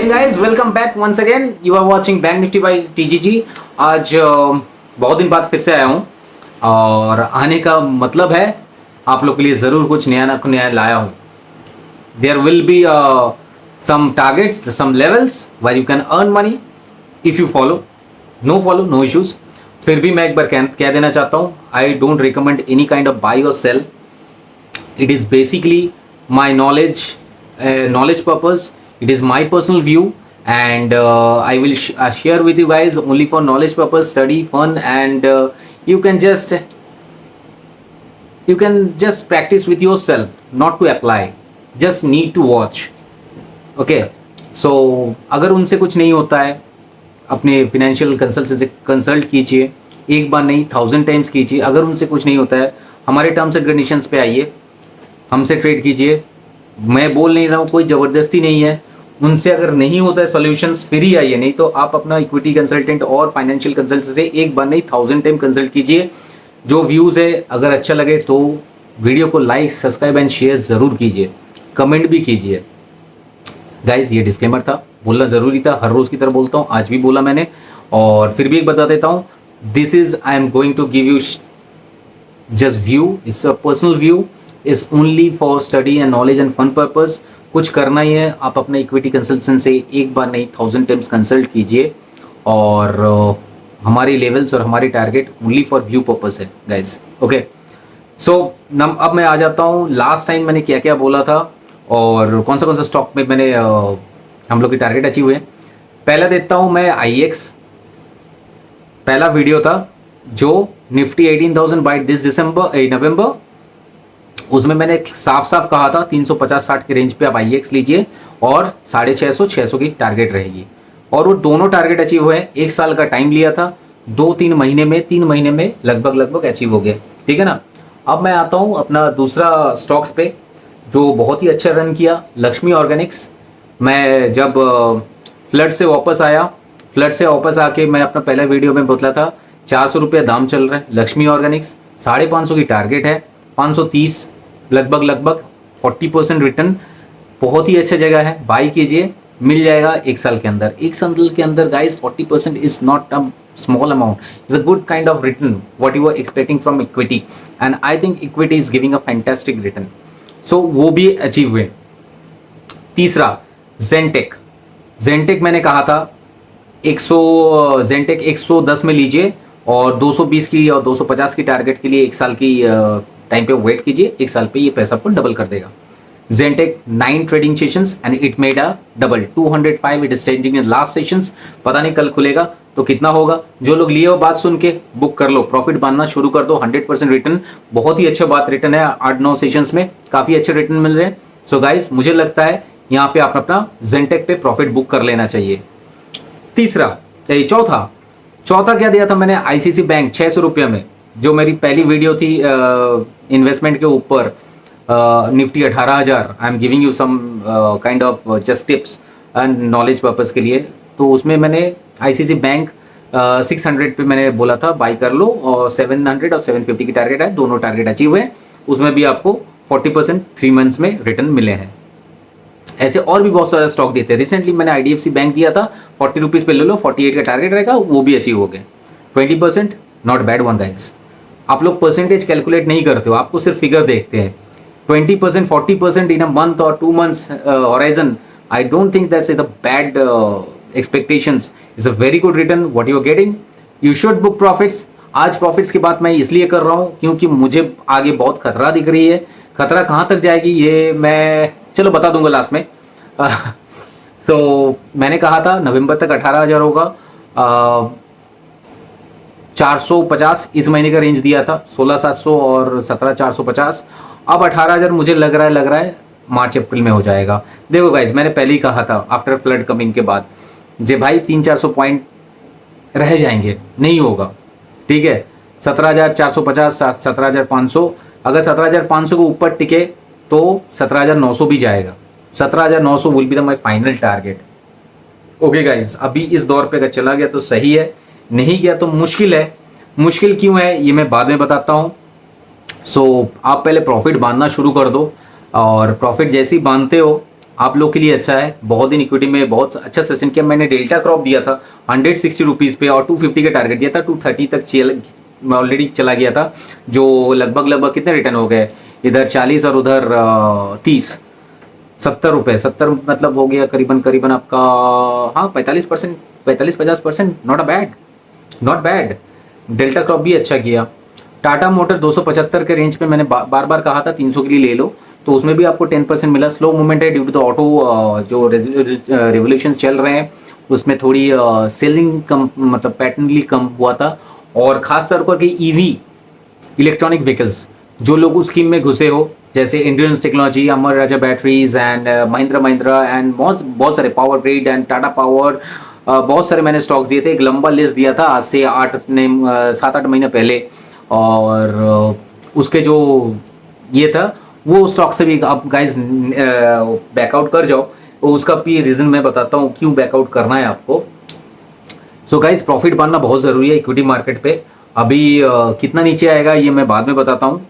Hey guys, welcome back once again. You are watching Bank Nifty by TGG. आज बहुत दिन बाद फिर से आया हूँ और आने का मतलब है आप लोग के लिए ज़रूर कुछ नया ना नया लाया हूँ. There will be some targets, some levels where you can earn money if you follow. No follow, no issues. फिर भी मैं एक बार कह देना चाहता हूँ, I don't recommend any kind of buy or sell. It is basically my knowledge purpose. It is my personal view, and I will share with you guys only for knowledge purpose, study, fun, and you can just practice with yourself, not to apply. Just need to watch. Okay, so अगर उनसे कुछ नहीं होता है, अपने financial consultant से consult कीजिए. एक बार नहीं 1000 टाइम्स कीजिए. अगर उनसे कुछ नहीं होता है, हमारे टर्म्स एंड कंडीशंस पे आइए, हमसे ट्रेड कीजिए. मैं बोल नहीं रहा हूँ, कोई ज़बरदस्ती नहीं है. उनसे अगर नहीं होता है सॉल्यूशंस, फिर ही आइए. नहीं तो आप अपना इक्विटी कंसल्टेंट और फाइनेंशियल कंसल्टेंट से एक बार नहीं 1000 टाइम कंसल्ट कीजिए. जो व्यूज़ है, अगर अच्छा लगे तो वीडियो को लाइक, सब्सक्राइब एंड शेयर ज़रूर कीजिए. कमेंट भी कीजिए. गाइज, ये डिस्क्लेमर था, बोलना ज़रूरी था. हर रोज़ की तरह बोलता हूँ, आज भी बोला मैंने. और फिर भी एक बता देता हूँ, this is I am going to give you just view. It's a personal view. Is only for study and knowledge and fun purpose. कुछ करना ही है, आप अपने इक्विटी कंसल्टेंट से एक बार नहीं 1000 टाइम्स कंसल्ट कीजिए. और हमारी लेवल्स और हमारी target only for view purpose है गाइज. ओके, सो अब मैं आ जाता हूँ. लास्ट टाइम मैंने क्या क्या बोला था और कौन सा स्टॉक में मैंने हम लोग की टारगेट अचीव हुए. पहला देता हूँ मैं IEX. पहला वीडियो था जो निफ्टी 18,000 बाय दिस नवंबर. उसमें मैंने साफ साफ कहा था 350-60 के रेंज पे आप IEX लीजिए और 650-600 की टारगेट रहेगी. और वो दोनों टारगेट अचीव हुए. एक साल का टाइम लिया था, 3 महीने में लगभग अचीव हो गए. ठीक है ना. अब मैं आता हूँ अपना दूसरा स्टॉक्स पे जो बहुत ही अच्छा रन किया, लक्ष्मी ऑर्गेनिक्स. मैं जब फ्लड से वापस आके मैं अपना पहला वीडियो में बोला था 400 रुपये दाम चल रहा है लक्ष्मी ऑर्गेनिक्स. 550 की टारगेट है, 530 लगभग 40% रिटर्न. बहुत ही अच्छा जगह है, बाई कीजिए, मिल जाएगा एक साल के अंदर. Guys, 40% is not a small amount. Is a good kind of return what you are expecting from equity, and I think equity is giving a fantastic return. So वो भी अचीव हुए. तीसरा जेंटेक मैंने कहा था 110 में लीजिए और 220 की और 250 की टारगेट के लिए एक साल की टाइम पे वेट कीजिए. एक साल पे ये पैसा आपको डबल कर देगा. जेंटेक 9 trading sessions and it made a double 205. It is trading in last sessions. पता नहीं कल खुलेगा तो कितना होगा. जो लोग लिए हो बात सुन के बुक कर लो, प्रॉफिट बांधना शुरू कर दो. 100% रिटर्न, बहुत ही अच्छा बात रिटर्न है. 8-9 सेशंस में काफ़ी अच्छे रिटर्न मिल रहे हैं. सो गाइस, मुझे लगता है यहाँ पे आप अपना जेंटेक पे प्रॉफिट बुक कर लेना चाहिए. चौथा क्या दिया था मैंने, ICICI बैंक 600 रुपये में. जो मेरी पहली वीडियो थी इन्वेस्टमेंट के ऊपर, Nifty 18,000. I am giving you some kind of just tips and knowledge purpose के लिए. तो उसमें मैंने ICICI बैंक 600 पे मैंने बोला था बाई कर लो, और 700 और 750 की टारगेट है. दोनों टारगेट अचीव हुए. उसमें भी आपको 40% 3 मंथ्स में रिटर्न मिले हैं. ऐसे और भी बहुत सारे स्टॉक देते हैं. रिसेंटली मैंने IDFC बैंक दिया था 40 रुपीज़ पे ले लो, 48 का टारगेट रहेगा, वो भी अचीव हो गए. 20%, नॉट बैड वन गाइस. आप लोग परसेंटेज कैलकुलेट नहीं करते हो, आपको सिर्फ फिगर देखते हैं. 20%, 40% इन अ मंथ और 2 months horizon, I don't think that's a bad expectations. It's a very good return what you are getting. You should book profits. आज प्रॉफिट्स की बात मैं इसलिए कर रहा हूँ क्योंकि मुझे आगे बहुत खतरा दिख रही है. खतरा कहाँ तक जाएगी ये मैं चलो बता दूंगा लास्ट में. सो मैंने कहा था नवंबर तक 18,000 होगा. 450 इस महीने का रेंज दिया था, 16,700 और 17,450. अब 18,000 मुझे लग रहा है मार्च अप्रैल में हो जाएगा. देखो गाइज, मैंने पहले ही कहा था आफ्टर फ्लड कमिंग के बाद जे भाई 300-400 पॉइंट रह जाएंगे, नहीं होगा. ठीक है, 17,450, 17,500. अगर 17,500 को ऊपर टिके तो 17,900 भी जाएगा. 17,900 will be the my final target. Okay guys, अभी इस दौर पे अगर चला गया तो सही है, नहीं गया तो मुश्किल है. मुश्किल क्यों है ये मैं बाद में बताता हूँ. सो आप पहले प्रॉफिट बांधना शुरू कर दो, और प्रॉफिट जैसे ही बांधते हो आप लोग के लिए अच्छा है। बहुत दिन इक्विटी में बहुत अच्छा सस्टेन किया। मैंने डेल्टा क्रॉप दिया था 160 रुपीज़ पे और 250 का टारगेट दिया था, 230 तक ऑलरेडी चला गया था, जो लगभग कितने रिटर्न हो गए, इधर 40 और उधर 30, 70 रुपये, 70 मतलब हो गया करीबन आपका, हाँ 45%, 45-50%, नॉट बैड। डेल्टा क्रॉप भी अच्छा किया। टाटा मोटर 275 के रेंज पे मैंने बार बार कहा था 300 के लिए ले लो, तो उसमें भी आपको 10% मिला। स्लो मूवमेंट है ड्यू टू द ऑटो जो रेवोल्यूशन चल रहे हैं, उसमें थोड़ी सेलिंग कम, मतलब पैटर्नली कम हुआ था। और खास तौर पर कि ईवी इलेक्ट्रॉनिक व्हीकल्स, जो लोग उस स्कीम में घुसे हो, जैसे endurance technology, Amar Raja batteries and Mahindra and बहुत सारे, power grid and Tata power, बहुत सारे मैंने स्टॉक्स दिए थे। एक लंबा लिस्ट दिया था आज से 7-8 महीने पहले, और उसके जो ये था वो स्टॉक से भी आप गाइज बैकआउट कर जाओ। उसका भी रीज़न मैं बताता हूँ क्यों बैकआउट करना है आपको। सो गाइज प्रॉफिट पाना बहुत ज़रूरी है इक्विटी मार्केट पे। अभी कितना नीचे आएगा ये मैं बाद में बताता हूँ।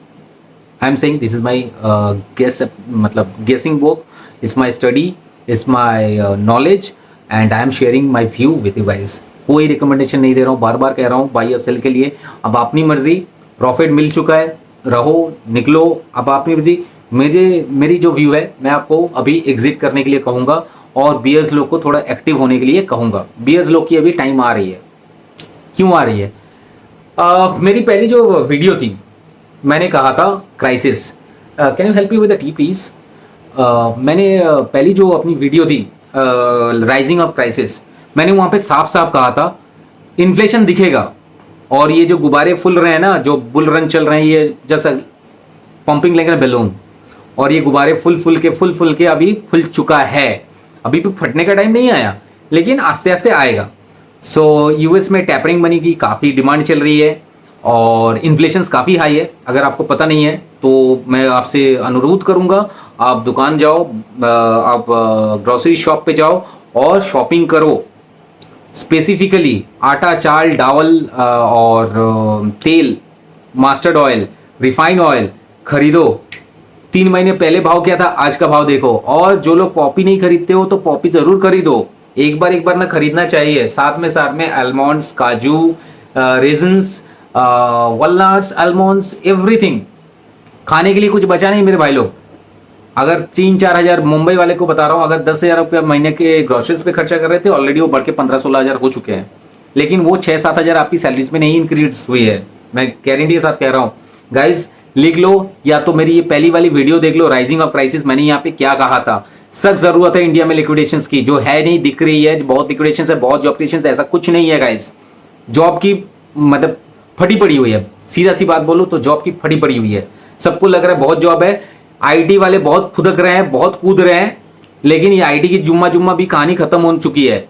I am saying this is my guess, मतलब guessing book, it's my study, it's my knowledge and I am sharing my view with you guys. कोई रिकमेंडेशन नहीं दे रहा हूँ, बार बार कह रहा हूँ बाई या सेल के लिए। अब अपनी मर्जी, प्रॉफिट मिल चुका है, रहो निकलो, अब अपनी मर्जी। मेरी जो व्यू है मैं आपको अभी एग्जिट करने के लिए कहूँगा और बियर्स लोग को थोड़ा एक्टिव होने के लिए कहूँगा। बियर्स लोग की अभी टाइम आ रही है। क्यों आ रही है? मेरी पहली जो वीडियो थी मैंने कहा था crisis, can you help me with the T please. मैंने पहली जो अपनी वीडियो थी राइजिंग ऑफ क्राइसिस, मैंने वहाँ पे साफ साफ कहा था इन्फ्लेशन दिखेगा और ये जो गुब्बारे फूल रहे हैं ना, जो बुल रन चल रहे हैं, ये जैसा पंपिंग लेकर बैलून, और ये गुब्बारे फुल के अभी फुल चुका है। अभी भी फटने का टाइम नहीं आया, लेकिन आस्ते आस्ते आएगा। सो यूएस में टैपरिंग मनी की काफ़ी डिमांड चल रही है और इन्फ्लेशन काफ़ी हाई है। अगर आपको पता नहीं है तो मैं आपसे अनुरोध करूंगा, आप दुकान जाओ, आप ग्रोसरी शॉप पे जाओ और शॉपिंग करो। स्पेसिफिकली आटा, चाल, डावल और तेल, मस्टर्ड ऑयल, रिफाइंड ऑयल खरीदो। 3 महीने पहले भाव क्या था, आज का भाव देखो। और जो लोग पॉपी नहीं खरीदते हो तो पॉपी जरूर खरीदो, एक बार ना खरीदना चाहिए। साथ में आलमंड्स, काजू, रेजन्स, वॉलनट्स, आलमंड्स, एवरीथिंग। खाने के लिए कुछ बचा नहीं मेरे भाई लोग। अगर 3-4 हज़ार, मुंबई वाले को बता रहा हूँ, अगर 10,000 रुपया महीने के ग्रोसरीज पे खर्चा कर रहे थे, ऑलरेडी वो बढ़ के 15-16 हज़ार हो चुके हैं। लेकिन वो 6-7 हज़ार आपकी सैलरीज में नहीं इंक्रीज हुई है। मैं गारंटी के साथ कह रहा हूँ गाइज, लिख लो या तो मेरी ये पहली वाली वीडियो देख लो, राइजिंग ऑफ क्राइसिस। मैंने यहाँ पे क्या कहा था, सख्त जरूरत है इंडिया में लिक्विडेशंस की, जो है नहीं दिख रही है। बहुत लिक्विडेशंस है, बहुत जॉब क्रिएशंस, ऐसा कुछ नहीं है गाइज। जॉब की मतलब फटी पड़ी हुई है, सीधा सी बात बोलो तो जॉब की फटी पड़ी हुई है। सबको लग रहा है बहुत जॉब है, आईटी वाले बहुत फुदक रहे हैं, बहुत कूद रहे हैं, लेकिन ये आईटी की जुम्मा भी कहानी खत्म हो चुकी है।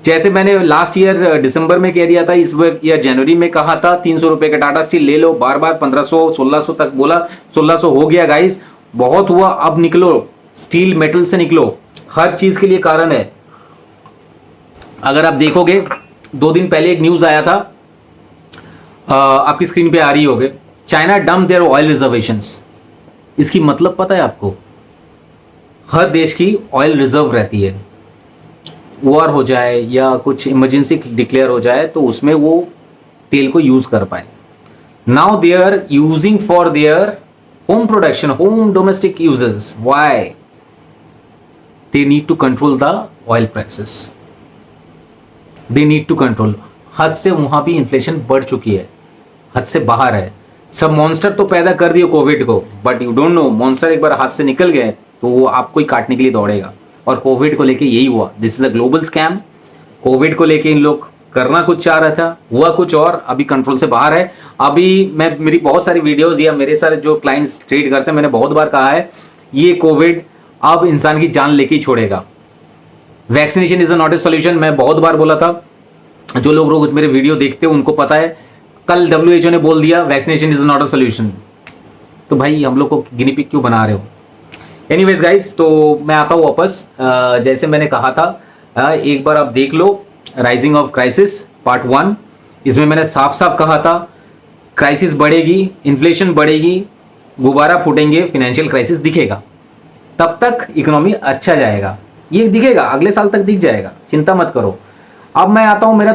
जैसे मैंने लास्ट ईयर दिसंबर में कह दिया था, इस ईयर जनवरी में कहा था 300 रुपए का टाटा स्टील ले लो, बार 1500 1600 तक बोला, 1600 हो गया गाइस, बहुत हुआ। अब निकलो, स्टील मेटल से निकलो, हर चीज के लिए कारण है। अगर आप देखोगे 2 दिन पहले एक न्यूज आया था, आपकी स्क्रीन पे आ रही होगी, China dump their oil reservations. इसकी मतलब पता है आपको? हर देश की ऑयल रिजर्व रहती है, वॉर हो जाए या कुछ इमरजेंसी डिक्लेयर हो जाए तो उसमें वो तेल को यूज कर पाए। Now they are using for their home production, home domestic uses. Why? They need to control the oil prices, they need to control. हद से वहां भी इन्फ्लेशन बढ़ चुकी है, हद से बाहर है। सब मॉन्स्टर तो पैदा कर दिए कोविड को, but you don't know, monster एक बार हाथ से निकल गए तो वो आपको ही काटने के लिए दौड़ेगा। और कोविड को लेके यही हुआ, this is a global scam. Covid को लेके इन लोग करना कुछ चाह रहा था, हुआ कुछ और, अभी कंट्रोल से बाहर है। अभी मैं, मेरी बहुत सारी वीडियोस या मेरे सारे जो क्लाइंट्स ट्रेड करते हैं, मैंने बहुत बार कहा है ये कोविड अब इंसान की जान लेके ही छोड़ेगा। Vaccination is not a solution, मैं बहुत बार बोला था। जो लोग रोज मेरे वीडियो देखते हो उनको पता है, कल WHO ने बोल दिया vaccination is not a solution. तो भाई हम लोग को गिनी पिग क्यों बना रहे हो? एनीवेज गाइस, तो मैं आता हूँ वापस। जैसे मैंने कहा था, एक बार आप देख लो राइजिंग ऑफ क्राइसिस पार्ट 1। इसमें मैंने साफ साफ कहा था क्राइसिस बढ़ेगी, इन्फ्लेशन बढ़ेगी, गुब्बारा फूटेंगे, फिनेंशियल क्राइसिस दिखेगा। तब तक इकोनॉमी अच्छा जाएगा। ये दिखेगा, अगले साल तक दिख जाएगा, चिंता मत करो। अब मैं आता हूं मेरा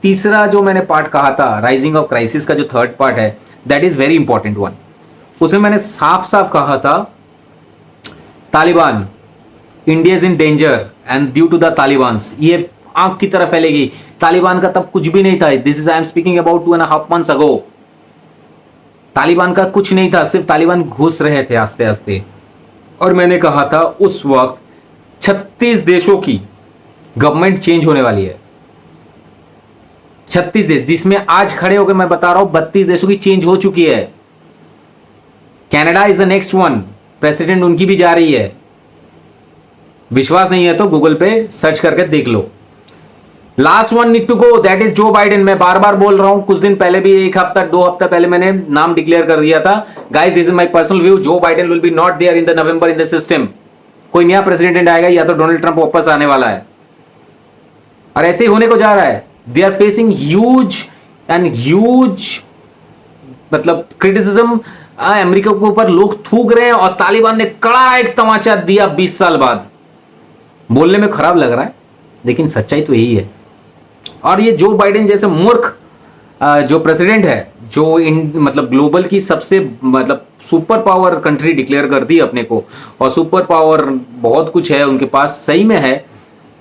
तीसरा जो मैंने पार्ट कहा था राइजिंग ऑफ क्राइसिस का, जो थर्ड पार्ट है, that is very important one. उसमें मैंने साफ साफ कहा था Taliban, India is in danger and due to the Talibans. ये आंख की तरफ फैलेगी। तालिबान का तब कुछ भी नहीं था। This is I am speaking about 2.5 months अगो। तालिबान का कुछ नहीं था, सिर्फ तालिबान घुस रहे थे आस्ते आस्ते। और मैंने कहा था उस वक्त 36 देशों की गवर्नमेंट चेंज होने वाली है। 36 देश, जिसमें आज खड़े होकर मैं बता रहा हूं 32 देशों की चेंज हो चुकी है। Canada is the next one, president उनकी भी जा रही है। विश्वास नहीं है तो गूगल पे सर्च करके देख लो। Last one need to go, that is Joe Biden. मैं बार बार बोल रहा हूं, कुछ दिन पहले भी, 1 हफ्ता 2 हफ्ता पहले मैंने नाम डिक्लेयर कर दिया था। Guys this is my personal view, जो Biden will be not there in the November in the system. कोई नया प्रेसिडेंट आएगा या तो डोनाल्ड ट्रंप वापस आने वाला है, और ऐसे ही होने को जा रहा है। दे आर फेसिंग ह्यूज मतलब क्रिटिसिज्म। अमेरिका के ऊपर लोग थूक रहे हैं, और तालिबान ने कड़ा एक तमाचा दिया 20 साल बाद। बोलने में खराब लग रहा है, लेकिन सच्चाई तो यही है। और ये जो बाइडेन जैसे मूर्ख जो प्रेसिडेंट है, जो मतलब ग्लोबल की सबसे मतलब सुपर पावर कंट्री डिक्लेयर कर दी अपने को, और सुपर पावर बहुत कुछ है उनके पास, सही में है।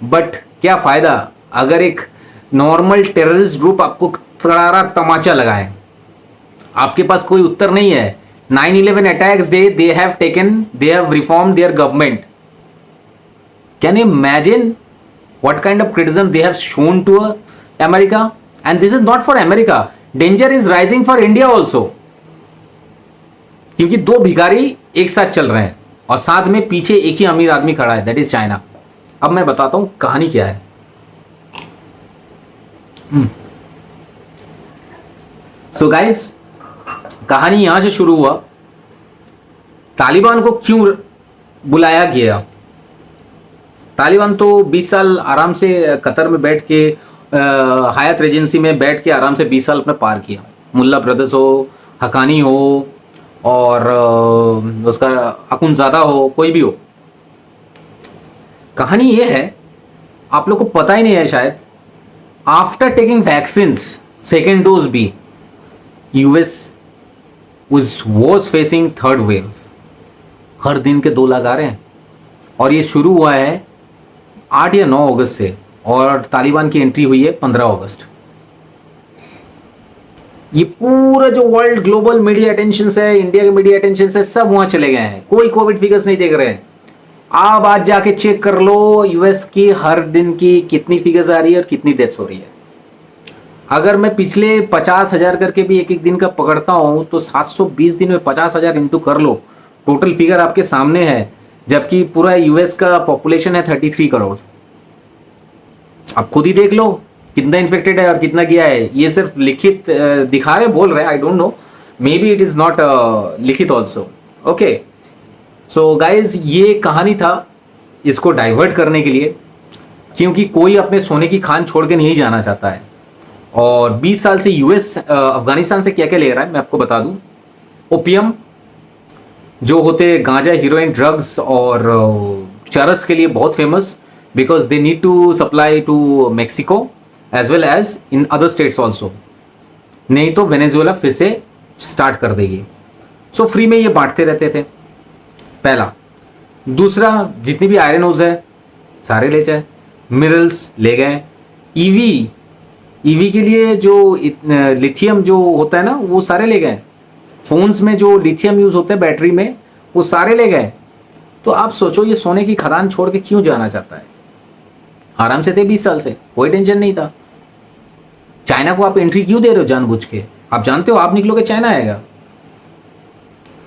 बट क्या फायदा अगर एक नॉर्मल टेररिस्ट ग्रुप आपको करारा तमाचा लगाए? आपके पास कोई उत्तर नहीं है। 9/11 attacks day they have reform there government. Can you imagine what kind of criticism they have shown to America? And this is not for America. Danger is rising for India also. क्योंकि 2 भिखारी एक साथ चल रहे हैं, और साथ में पीछे एक ही अमीर आदमी खड़ा है, दैट इज चाइना। अब मैं बताता हूं कहानी क्या है। सो गाइस, कहानी यहां से शुरू हुआ। तालिबान को क्यों बुलाया गया? तालिबान तो 20 साल आराम से कतर में बैठ के, हयात रेजेंसी में बैठ के आराम से 20 साल अपने पार किया। मुल्ला ब्रदर्स हो, हकानी हो, और उसका अकुनज़ादा हो, कोई भी हो। कहानी ये है, आप लोग को पता ही नहीं है शायद, after taking vaccines, second dose भी, US was facing third wave. हर दिन के 2 लाख आ रहे हैं, और ये शुरू हुआ है 8 या 9 अगस्त से, और तालिबान की एंट्री हुई है 15 अगस्त। ये पूरा जो वर्ल्ड ग्लोबल मीडिया अटेंशन है, इंडिया के मीडिया अटेंशन है, सब वहां चले गए हैं। कोई कोविड फिगर्स नहीं देख रहे हैं। आप आज जाके चेक कर लो यूएस की हर दिन की कितनी फिगर्स आ रही है और कितनी डेथ्स हो रही है। अगर मैं पिछले 50,000 करके भी एक दिन का पकड़ता हूं, तो 720 दिन में 50,000 इंटू कर लो, टोटल फिगर आपके सामने है। जबकि पूरा यूएस का पॉपुलेशन है 33 करोड़। आप खुद ही देख लो कितना इन्फेक्टेड है और कितना गया है। ये सिर्फ लिखित दिखा रहे, बोल रहे हैं, I don't know, may be it is not लिखित ऑल्सो। ओके, सो गाइज, ये कहानी था इसको डाइवर्ट करने के लिए, क्योंकि कोई अपने सोने की खान छोड़ के नहीं जाना चाहता है। और 20 साल से यूएस अफगानिस्तान से क्या क्या ले रहा है मैं आपको बता दूं। ओपियम जो होते गांजा, हीरोइन, ड्रग्स और चरस के लिए बहुत famous, because they need to supply to Mexico as well as in other states also. नहीं तो वेनेजुएला फिर से स्टार्ट कर देगी। सो फ्री में ये बांटते रहते थे, पहला। दूसरा, जितनी भी आयरन ओज है सारे ले जाए, मिनरल्स ले गए। ईवी के लिए जो लिथियम जो होता है ना, वो सारे ले गए। फोन्स में जो लिथियम यूज होता है बैटरी में, वो सारे ले गए। तो आप सोचो, ये सोने की खदान छोड़ के क्यों जाना चाहता है? आराम से थे 20 साल से, कोई टेंशन नहीं था। चाइना को आप एंट्री क्यों दे रहे हो जानबूझ के? आप जानते हो आप निकलोगे चाइना आएगा।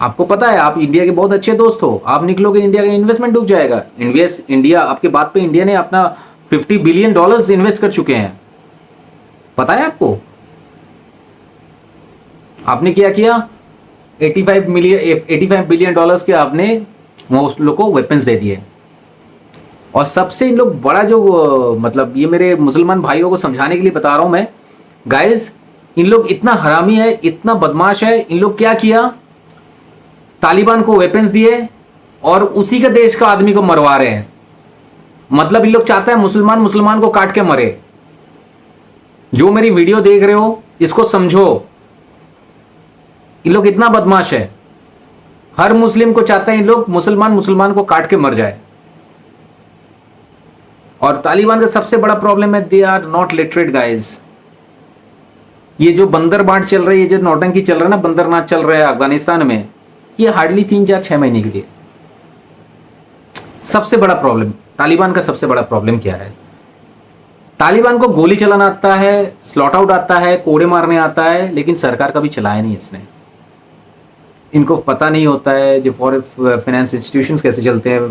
आपको पता है, आप इंडिया के बहुत अच्छे दोस्त हो, आप निकलोगे इंडिया का इन्वेस्टमेंट डूब जाएगा। इंडिया आपके बात पे इंडिया ने अपना $50 बिलियन इन्वेस्ट कर चुके हैं, पता है आपको? आपने क्या किया? 85 बिलियन डॉलर्स के आपने उस लोग को वेपन्स दे दिए। और सबसे इन लोग बड़ा जो मतलब, ये मेरे मुसलमान भाइयों को समझाने के लिए बता रहा हूं मैं, गाइस, इन लोग इतना हरामी है, इतना बदमाश है। इन लोग क्या किया? तालिबान को वेपन्स दिए, और उसी के देश का आदमी को मरवा रहे हैं। मतलब इन लोग चाहते हैं मुसलमान मुसलमान को काट के मरे। जो मेरी वीडियो देख रहे हो इसको समझो, इन लोग इतना बदमाश है। हर मुस्लिम को चाहते हैं इन लोग मुसलमान मुसलमान को काट के मर जाए। और तालिबान का सबसे बड़ा प्रॉब्लम है they are not literate guys. ये जो बंदर बांट चल रही है, जो नौटंकी चल रहा है ना, बंदर नाच चल रहा है अफगानिस्तान में, ये हार्डली 3-4-6 महीने के लिए। सबसे बड़ा प्रॉब्लम तालिबान का, सबसे बड़ा प्रॉब्लम क्या है? तालिबान को गोली चलाना आता है, स्लॉट आउट आता है, कोड़े मारने आता है, लेकिन सरकार कभी चलाया नहीं इसने। इनको पता नहीं होता है जो फाइनेंस इंस्टीट्यूशंस कैसे चलते हैं,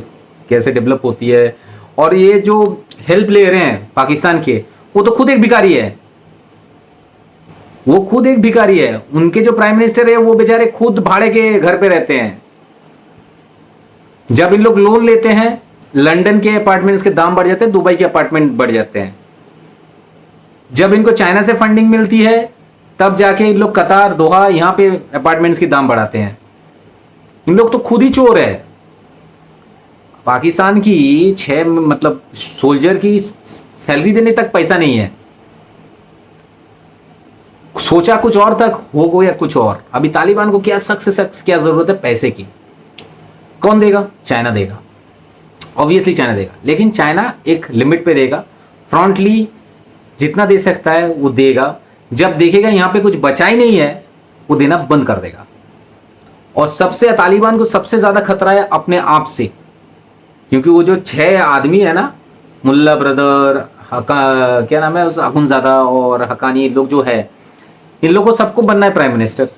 कैसे डेवलप होती है। और ये जो हेल्प ले रहे हैं पाकिस्तान के, वो तो खुद एक भिखारी है। वो खुद एक भिखारी है। उनके जो प्राइम मिनिस्टर है वो बेचारे खुद भाड़े के घर पे रहते हैं। जब इन लोग लोन लेते हैं, लंदन के अपार्टमेंट्स के दाम बढ़ जाते हैं, दुबई के अपार्टमेंट बढ़ जाते हैं। जब इनको चाइना से फंडिंग मिलती है, तब जाके इन लोग कतार, दोहा, यहां पे अपार्टमेंट्स के दाम बढ़ाते हैं। इन लोग तो खुद ही चोर है। पाकिस्तान की मतलब सोल्जर की सैलरी देने तक पैसा नहीं है। सोचा कुछ और तक हो गया कुछ और। अभी तालिबान को क्या सख्त से सख्त क्या जरूरत है? पैसे की। कौन देगा? चाइना देगा, ऑब्वियसली चाइना देगा। लेकिन चाइना एक लिमिट पे देगा। फ्रंटली जितना दे सकता है वो देगा। जब देखेगा यहां पे कुछ बचा ही नहीं है, वो देना बंद कर देगा। और सबसे तालिबान को सबसे ज्यादा खतरा है अपने आप से, क्योंकि वो जो 6 आदमी है ना, मुल्ला ब्रदर, क्या नाम है उस, अखुनजादा और हकानी लोग जो है, इन लोगों को सबको बनना है प्राइम मिनिस्टर।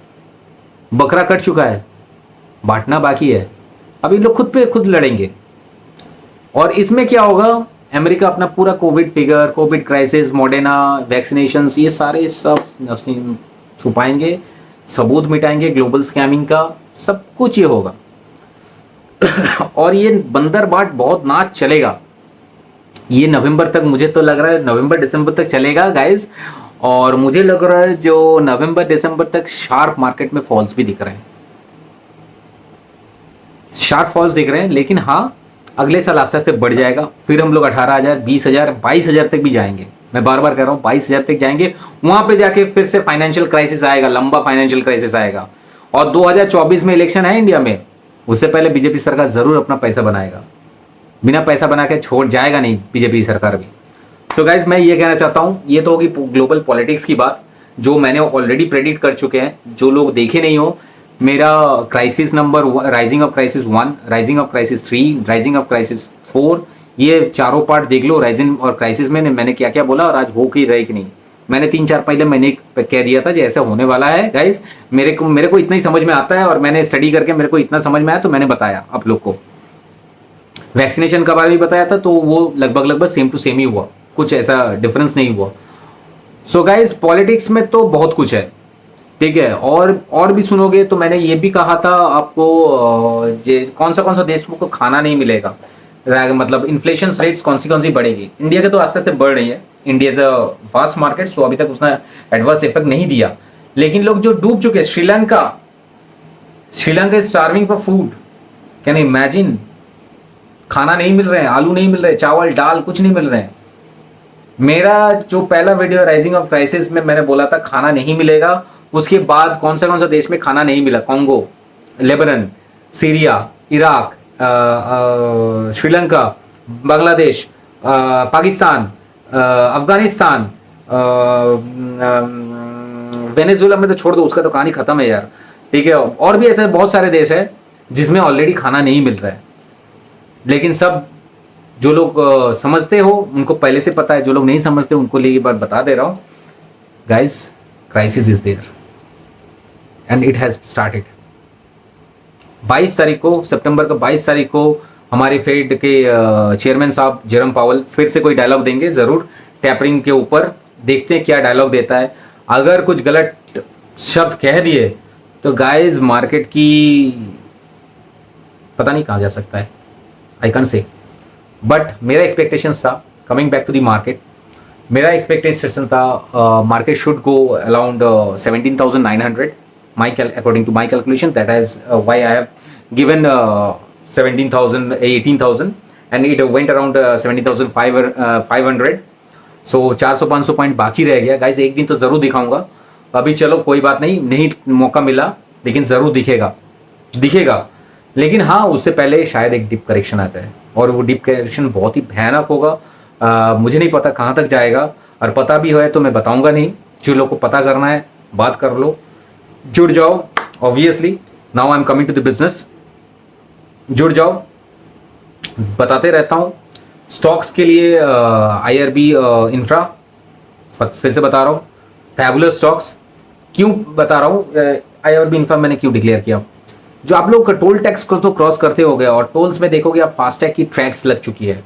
बकरा कट चुका है, बांटना बाकी है। अब इन लोग खुद पे खुद लड़ेंगे। और इसमें क्या होगा? अमेरिका अपना पूरा Covid figure, Covid crisis, Moderna, vaccinations, ये सारे सब छुपाएंगे, सबूत मिटाएंगे ग्लोबल स्कैमिंग का, सब कुछ ये होगा। और ये बंदर बाट बहुत नाच चलेगा। ये नवंबर तक, मुझे तो लग रहा है नवंबर दिसंबर तक चलेगा गाइस। और मुझे लग रहा है जो नवंबर दिसंबर तक शार्प मार्केट में फॉल्स भी दिख रहे हैं, शार्प फॉल्स दिख रहे हैं। लेकिन हाँ, अगले साल आस्ते आस्ते बढ़ जाएगा। फिर हम लोग 18,000, 20,000, 22,000 तक भी जाएंगे। मैं बार बार कह रहा हूँ 22,000 तक जाएंगे। वहां पे जाके फिर से फाइनेंशियल क्राइसिस आएगा, लंबा फाइनेंशियल क्राइसिस आएगा। और 2024 में इलेक्शन है इंडिया में, उससे पहले बीजेपी सरकार जरूर अपना पैसा बनाएगा। बिना पैसा बना के छोड़ जाएगा नहीं बीजेपी सरकार भी। तो गाइज मैं ये कहना चाहता हूँ, ये तो होगी ग्लोबल पॉलिटिक्स की बात, जो मैंने ऑलरेडी प्रेडिक्ट कर चुके हैं। जो लोग देखे नहीं हो, मेरा crisis number, rising of crisis 1, rising of crisis 3, rising of crisis 4, ये चारों पार्ट देख लो। राइजिंग और क्राइसिस में मैंने क्या क्या बोला और आज हो की रही कि नहीं। मैंने 3-4 पहले मैंने कह दिया था कि ऐसा होने वाला है गाइज। मेरे को इतना ही समझ में आता है, और मैंने स्टडी करके मेरे को इतना समझ में आया तो मैंने बताया आप लोग को। वैक्सीनेशन का बारे में बताया था, तो वो लगभग सेम टू सेम ही हुआ, कुछ ऐसा डिफरेंस नहीं हुआ। सो गाइज पॉलिटिक्स में तो बहुत कुछ है, ठीक है। और भी सुनोगे तो मैंने ये भी कहा था आपको, कौन सा देश को खाना नहीं मिलेगा, मतलब इन्फ्लेशन रेट्स कौन सी बढ़ेगी। इंडिया के तो आस्ते आस्ते बढ़ रही है। India is a vast market, so अभी तक उसने एडवर्स इफेक्ट नहीं दिया। लेकिन लोग जो डूब चुके हैं, Sri Lanka is starving for food. Can you imagine? खाना नहीं मिल रहे हैं, आलू नहीं मिल रहे, चावल दाल कुछ नहीं मिल रहे हैं। मेरा जो पहला वीडियो राइजिंग ऑफ क्राइसिस में मैंने बोला था खाना नहीं मिलेगा, उसके बाद कौन सा देश में खाना नहीं मिला? Congo, Lebanon, Syria, Iraq, Sri Lanka, Bangladesh, Pakistan, Afghanistan, Venezuela में तो छोड़ दो, उसका तो कहानी खत्म है यार, ठीक है। और भी ऐसे बहुत सारे देश है जिसमें ऑलरेडी खाना नहीं मिल रहा है। लेकिन सब जो लोग समझते हो उनको पहले से पता है, जो लोग नहीं समझते उनको लिए ये बात बता दे रहा हूं guys, crisis is there and it has started. 22 तारीख को, सितंबर का 22 तारीख को हमारे फेड के चेयरमैन साहब जेरम पावल फिर से कोई डायलॉग देंगे जरूर टैपरिंग के ऊपर। देखते हैं क्या डायलॉग देता है। अगर कुछ गलत शब्द कह दिए तो गाइस मार्केट की पता नहीं कहाँ जा सकता है, आई कैन से। बट मेरा एक्सपेक्टेशन था, coming back to the market, मेरा एक्सपेक्टेशन था market should go around 17,900 according to my calculation. That is why I have given 17,000 18,000 and it went around 17,500. So 400-500 point बाकी रह गया guys, एक दिन तो ज़रूर दिखाऊंगा। अभी चलो कोई बात नहीं, नहीं मौका मिला लेकिन ज़रूर दिखेगा दिखेगा। लेकिन हाँ, उससे पहले शायद एक डिप करेक्शन आ जाए और वो डिप करेक्शन बहुत ही भयानक होगा। मुझे नहीं पता कहाँ तक जाएगा, और पता भी है तो मैं बताऊंगा नहीं। जो लोग को पता करना है बात कर लो, जुड़ जाओ। Obviously now I am coming to the business, जुड़ जाओ, बताते रहता हूँ। स्टॉक्स के लिए IRB इंफ्रा फिर से बता रहा हूँ, फैबुलस स्टॉक्स। क्यों बता रहा हूँ IRB इंफ्रा मैंने क्यों डिक्लेयर किया? जो आप लोग टोल टैक्स को तो क्रॉस करते हो गए और टोल्स में देखोगे आप फास्टैग की ट्रैक्स लग चुकी है।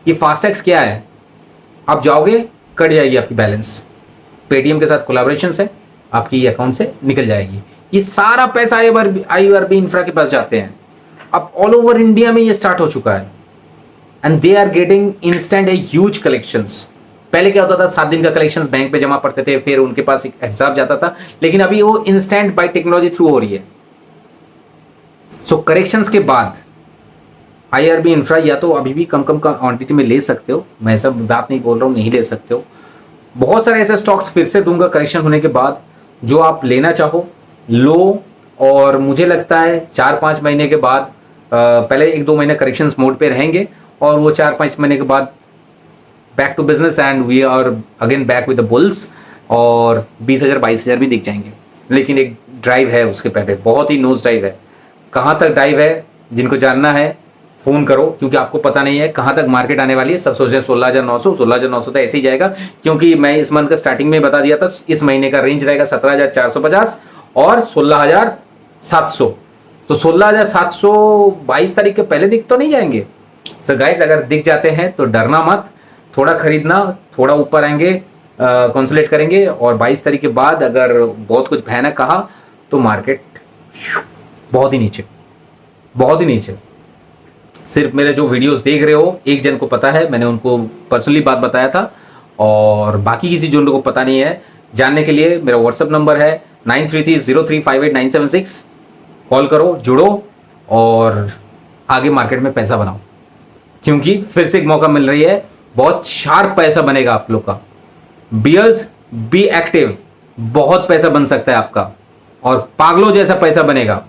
ये फास्टैग्स क्या है? आप जाओगे, कट जाएगी आपकी बैलेंस, पेटीएम के साथ कोलैबोरेशन से आपकी अकाउंट से निकल जाएगी। ये सारा पैसा IRB इंफ्रा के पास जाते हैं। अब ऑल ओवर इंडिया में ये स्टार्ट हो चुका है and they are getting instant a huge collections. पहले क्या होता था, 7 दिन का कलेक्शन बैंक पे जमा पड़ते थे, फिर उनके पास एक हिसाब जाता था, लेकिन अभी वो इंस्टेंट बाय टेक्नोलॉजी थ्रू हो रही है। सो करेक्शंस के बाद IRB इंफ्रा या तो अभी भी कम क्वांटिटी में ले सकते हो, मैं ऐसा बात नहीं बोल रहा हूँ नहीं ले सकते हो। बहुत सारे ऐसे स्टॉक्स फिर से दूंगा करेक्शन होने के बाद, जो आप लेना चाहो लो। और मुझे लगता है 4-5 महीने के बाद, पहले 1-2 महीने करेक्शंस मोड पे रहेंगे और वो 4-5 महीने के बाद back to business and we are again back with the bulls, और 20,000-22,000 भी दिख जाएंगे। लेकिन एक ड्राइव है उसके पहले, बहुत ही नोज ड्राइव है। कहाँ तक ड्राइव है, जिनको जानना है फ़ोन करो, क्योंकि आपको पता नहीं है कहाँ तक मार्केट आने वाली है। सब सोच रहे हैं 16,900 तो ऐसे ही जाएगा, क्योंकि मैं इस मंथ का स्टार्टिंग में बता दिया था इस महीने का रेंज रहेगा 17,450 और 16,700। तो 16,700 22 तारीख के पहले दिख तो नहीं जाएंगे। सो गाइस, अगर दिख जाते हैं तो डरना मत, थोड़ा खरीदना, थोड़ा ऊपर आएंगे, कंसोलिडेट करेंगे, और 22 तारीख के बाद अगर बहुत कुछ भयानक कहा तो मार्केट बहुत ही नीचे। सिर्फ मेरे जो वीडियोस देख रहे हो, एक जन को पता है, मैंने उनको पर्सनली बात बताया था, और बाकी किसी जो उनको पता नहीं है, जानने के लिए मेरा व्हाट्सएप नंबर है 9330358976। कॉल करो, जुड़ो और आगे मार्केट में पैसा बनाओ, क्योंकि फिर से एक मौका मिल रही है, बहुत शार्प पैसा बनेगा आप लोग का। बियर्स बी एक्टिव, बहुत पैसा बन सकता है आपका, और पागलों जैसा पैसा बनेगा,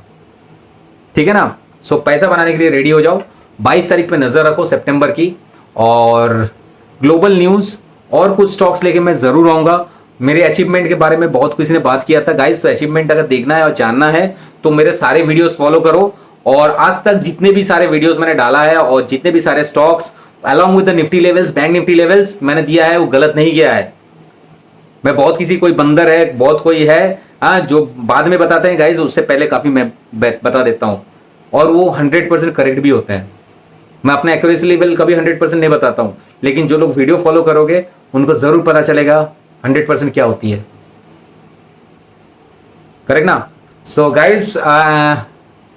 ठीक है ना। सो पैसा बनाने के लिए रेडी हो जाओ। 22 तारीख पे नजर रखो सितंबर की, और ग्लोबल न्यूज और कुछ स्टॉक्स लेके मैं जरूर आऊंगा। मेरे अचीवमेंट के बारे में बहुत किसी ने बात किया था गाइस, तो अचीवमेंट अगर देखना है और जानना है तो मेरे सारे वीडियोस फॉलो करो। और आज तक जितने भी सारे वीडियोस मैंने डाला है और जितने भी सारे stocks along with the Nifty levels, bank Nifty levels मैंने दिया है, वो गलत नहीं किया है। मैं बहुत किसी कोई बंदर है, बहुत कोई है जो बाद में बताते हैं गाइस, उससे पहले काफी मैं बता देता हूं, और वो 100% करेक्ट भी होते हैं। मैं अपना एक्यूरेसी लेवल कभी 100% नहीं बताता हूं, लेकिन जो लोग वीडियो फॉलो करोगे उनको जरूर पता चलेगा 100% क्या होती है, करेक्ट ना। सो गाइस,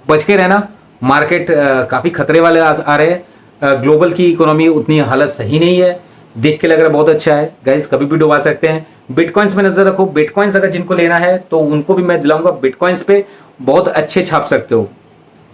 बच के रहना, मार्केट काफी खतरे वाले आ रहे हैं। ग्लोबल की इकोनॉमी उतनी हालत सही नहीं है, देख के लग रहा है बहुत अच्छा है गाइस, कभी भी डुबा सकते हैं। बिटकॉइंस में नजर रखो, बिटकॉइंस अगर जिनको लेना है तो उनको भी मैं दिलाऊंगा, बिटकॉइंस पे बहुत अच्छे छाप सकते हो,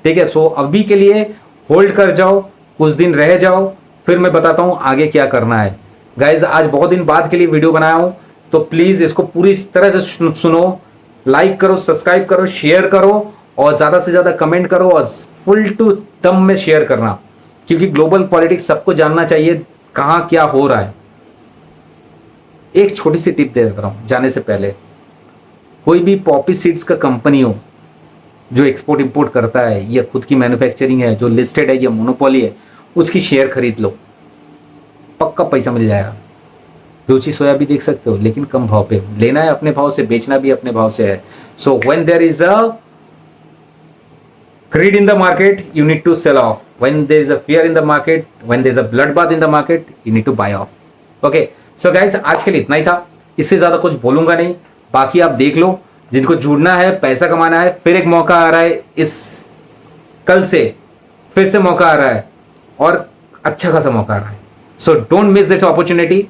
ठीक है। सो अभी के लिए होल्ड कर जाओ, कुछ दिन रह जाओ, फिर मैं बताता हूं आगे क्या करना है। गाइज, आज बहुत दिन बाद के लिए वीडियो बनाया हूं, तो प्लीज इसको पूरी तरह से सुनो, लाइक करो, सब्सक्राइब करो, शेयर करो, और ज्यादा से ज्यादा कमेंट करो, और फुल टू दम में शेयर करना, क्योंकि ग्लोबल पॉलिटिक्स सबको जानना चाहिए कहाँ क्या हो रहा है। एक छोटी सी टिप दे देता हूं जाने से पहले, कोई भी पॉपी सीड्स का कंपनी हो जो एक्सपोर्ट इंपोर्ट करता है या खुद की मैन्युफैक्चरिंग है, जो लिस्टेड है या मोनोपोली है, उसकी शेयर खरीद लो, पक्का पैसा मिल जाएगा। रुचि सोया भी देख सकते हो, लेकिन कम भाव पे लेना है, अपने भाव से बेचना भी अपने भाव से है। So when there is a greed in the market, you need to sell off. When there is a fear in the market, when there is a bloodbath in the market, you need to buy off. Okay, so guys, आज के लिए इतना ही था, इससे ज्यादा कुछ बोलूंगा नहीं। बाकी आप देख लो, जिनको जुड़ना है, पैसा कमाना है, फिर एक मौका आ रहा है, इस कल से फिर से मौका आ रहा है, और अच्छा खासा मौका आ रहा है। सो don't miss this opportunity.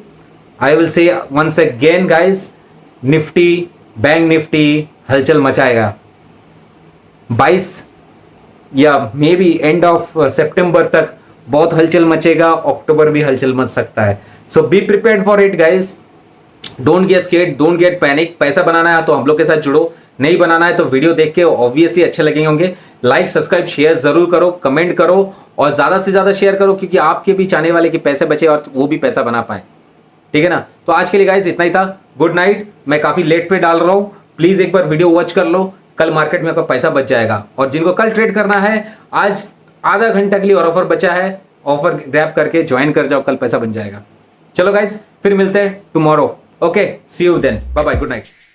I will say once again guys, Nifty, bank Nifty हलचल मचाएगा। 22 या मे बी एंड ऑफ सितंबर तक बहुत हलचल मचेगा, अक्टूबर भी हलचल मच सकता है। So be prepared for it guys, don't get scared, don't get panic. पैसा बनाना है तो हम लोग के साथ जुड़ो, नहीं बनाना है तो वीडियो देख के ऑब्वियसली अच्छे लगेंगे होंगे। लाइक सब्सक्राइब शेयर जरूर करो, कमेंट करो और ज्यादा से ज्यादा शेयर करो, क्योंकि आपके भी चाहने वाले कि पैसे बचे और वो भी पैसा बना पाए, ठीक है ना। तो आज के लिए गाइस इतना ही था, गुड नाइट। मैं काफी लेट पे डाल रहा हूं, प्लीज एक बार वीडियो वॉच कर लो, कल मार्केट में आपका पैसा बच जाएगा। और जिनको कल ट्रेड करना है, आज आधा घंटा के लिए और ऑफर बचा है, ऑफर ग्रैब करके ज्वाइन कर जाओ, कल पैसा बन जाएगा। चलो गाइस फिर मिलते हैं tomorrow, okay see you then, bye bye, good night.